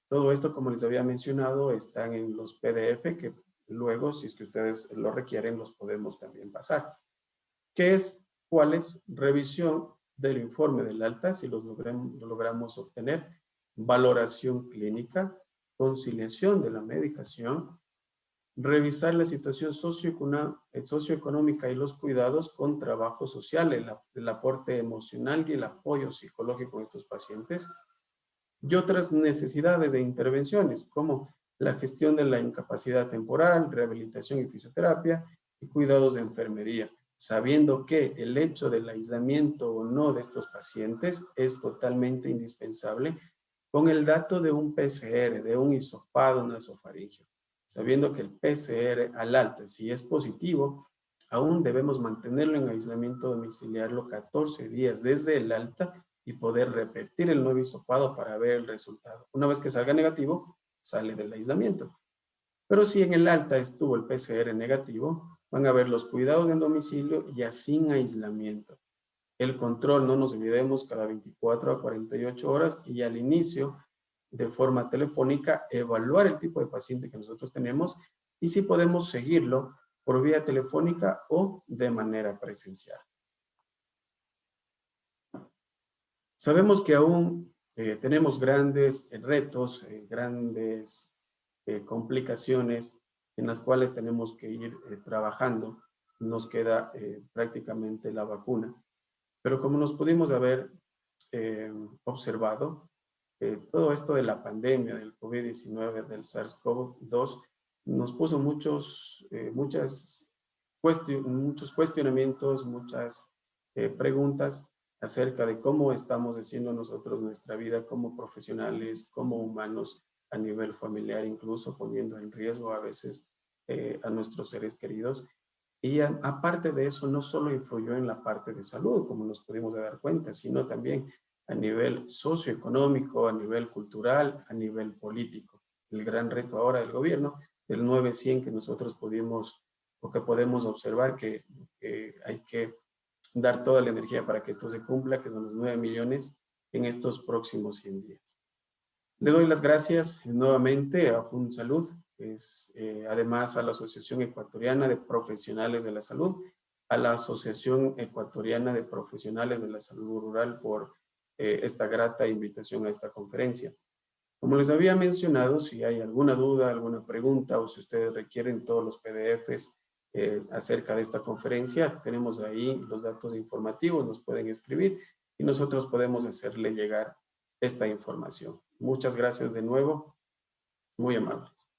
Speaker 2: Todo esto, como les había mencionado, están en los PDF que luego, si es que ustedes lo requieren, los podemos también pasar. ¿Qué es? ¿Cuál es? Revisión del informe del alta, si lo logramos obtener. Valoración clínica, conciliación de la medicación, revisar la situación socioeconómica y los cuidados con trabajo social, el aporte emocional y el apoyo psicológico a estos pacientes, y otras necesidades de intervenciones, como la gestión de la incapacidad temporal, rehabilitación y fisioterapia, y cuidados de enfermería, sabiendo que el hecho del aislamiento o no de estos pacientes es totalmente indispensable con el dato de un PCR, de un hisopado nasofaríngeo, sabiendo que el PCR al alta, si es positivo, aún debemos mantenerlo en aislamiento domiciliario 14 días desde el alta y poder repetir el nuevo hisopado para ver el resultado. Una vez que salga negativo, sale del aislamiento. Pero si en el alta estuvo el PCR negativo, van a ver los cuidados en domicilio ya sin aislamiento. El control, no nos olvidemos, cada 24 a 48 horas y al inicio, de forma telefónica, evaluar el tipo de paciente que nosotros tenemos y si podemos seguirlo por vía telefónica o de manera presencial. Sabemos que aún tenemos grandes retos, grandes complicaciones en las cuales tenemos que ir trabajando. Nos queda prácticamente la vacuna. Pero como nos pudimos haber observado, todo esto de la pandemia, del COVID-19, del SARS-CoV-2, nos puso muchos cuestionamientos, muchas preguntas acerca de cómo estamos haciendo nosotros nuestra vida como profesionales, como humanos, a nivel familiar, incluso poniendo en riesgo a veces a nuestros seres queridos. Y aparte de eso, no solo influyó en la parte de salud, como nos pudimos dar cuenta, sino también a nivel socioeconómico, a nivel cultural, a nivel político. El gran reto ahora del gobierno, del 900 que nosotros pudimos o que podemos observar que hay que dar toda la energía para que esto se cumpla, que son los 9 millones en estos próximos 100 días. Le doy las gracias nuevamente a FunSalud, además a la Asociación Ecuatoriana de Profesionales de la Salud, a la Asociación Ecuatoriana de Profesionales de la Salud Rural por esta grata invitación a esta conferencia. Como les había mencionado, si hay alguna duda, alguna pregunta o si ustedes requieren todos los PDFs acerca de esta conferencia, tenemos ahí los datos informativos, nos pueden escribir y nosotros podemos hacerle llegar esta información. Muchas gracias de nuevo, muy amables.